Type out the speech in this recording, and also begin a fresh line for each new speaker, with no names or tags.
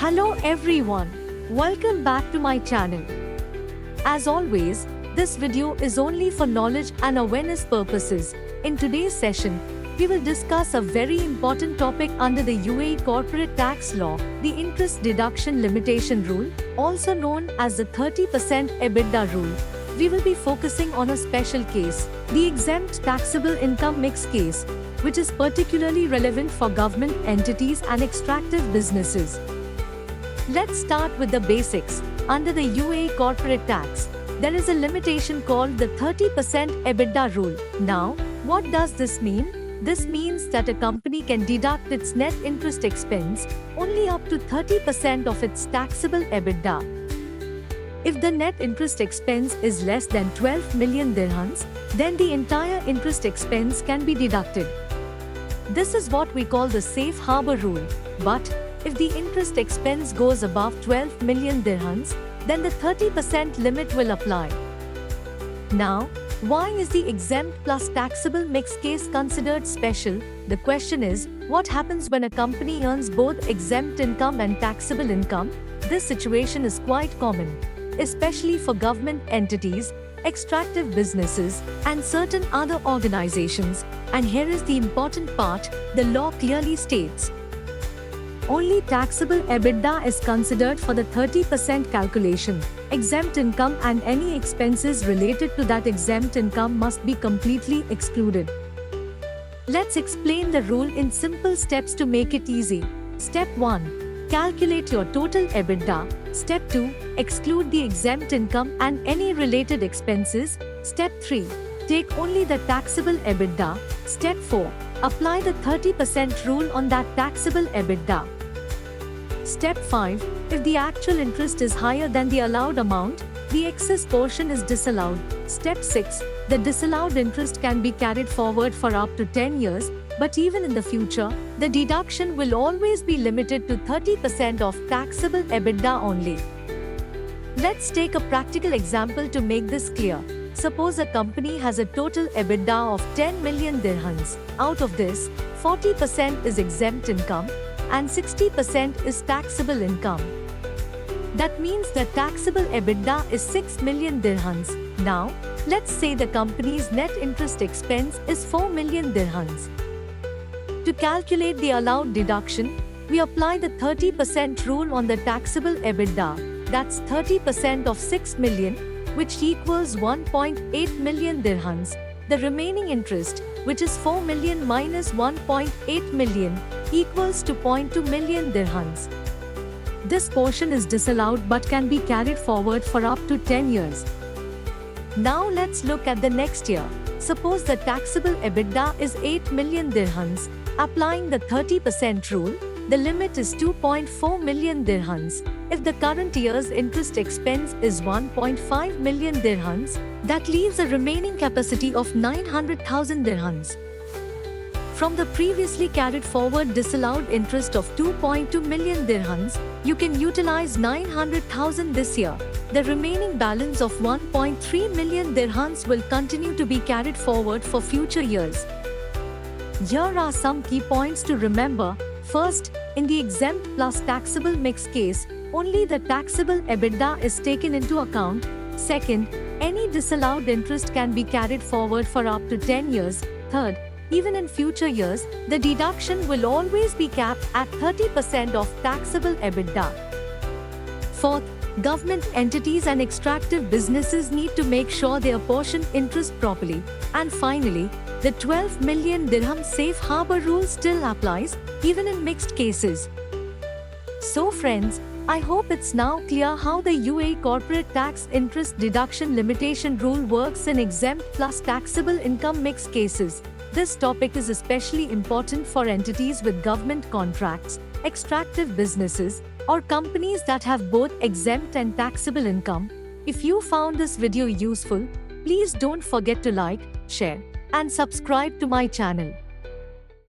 Hello everyone, welcome back to my channel. As always, this video is only for knowledge and awareness purposes. In today's session, we will discuss a very important topic under the UAE corporate tax law, the interest deduction limitation rule, also known as the 30% EBITDA rule. We will be focusing on a special case, the exempt taxable income mix case, which is particularly relevant for government entities and extractive businesses. Let's start with the basics. Under the UAE corporate tax, there is a limitation called the 30% EBITDA rule. Now, what does this mean? This means that a company can deduct its net interest expense only up to 30% of its taxable EBITDA. If the net interest expense is less than 12 million dirhams, then the entire interest expense can be deducted. This is what we call the safe harbor rule. But if the interest expense goes above 12 million dirhams, then the 30% limit will apply. Now, why is the exempt plus taxable mix case considered special? The question is, what happens when a company earns both exempt income and taxable income? This situation is quite common, especially for government entities, extractive businesses, and certain other organizations. And here is the important part, the law clearly states only taxable EBITDA is considered for the 30% calculation. Exempt income and any expenses related to that exempt income must be completely excluded. Let's explain the rule in simple steps to make it easy. Step 1. Calculate your total EBITDA. Step 2. Exclude the exempt income and any related expenses. Step 3. Take only the taxable EBITDA. Step 4. Apply the 30% rule on that taxable EBITDA. Step 5. If the actual interest is higher than the allowed amount, the excess portion is disallowed. Step 6. The disallowed interest can be carried forward for up to 10 years, but even in the future, the deduction will always be limited to 30% of taxable EBITDA only. Let's take a practical example to make this clear. Suppose a company has a total EBITDA of 10 million dirhams. Out of this, 40% is exempt income and 60% is taxable income. That means the taxable EBITDA is 6 million dirhams. Now, let's say the company's net interest expense is 4 million dirhams. To calculate the allowed deduction, we apply the 30% rule on the taxable EBITDA. That's 30% of 6 million, which equals 1.8 million dirhams. The remaining interest, which is 4 million minus 1.8 million, equals to 0.2 million dirhams. This portion is disallowed but can be carried forward for up to 10 years. Now let's look at the next year. Suppose the taxable EBITDA is 8 million dirhams. Applying the 30% rule, the limit is 2.4 million dirhams. If the current year's interest expense is 1.5 million dirhams, that leaves a remaining capacity of 900,000 dirhams. From the previously carried forward disallowed interest of 2.2 million dirhams, you can utilize 900,000 this year. The remaining balance of 1.3 million dirhams will continue to be carried forward for future years. Here are some key points to remember. First, in the exempt plus taxable mix case, only the taxable EBITDA is taken into account. Second, any disallowed interest can be carried forward for up to 10 years. Third, even in future years, the deduction will always be capped at 30% of taxable EBITDA. Fourth, government entities and extractive businesses need to make sure they apportion interest properly. And finally, the 12 million dirham safe harbor rule still applies, even in mixed cases. So friends, I hope it's now clear how the UAE corporate tax interest deduction limitation rule works in exempt plus taxable income mix cases. This topic is especially important for entities with government contracts, extractive businesses, or companies that have both exempt and taxable income. If you found this video useful, please don't forget to like, share, and subscribe to my channel.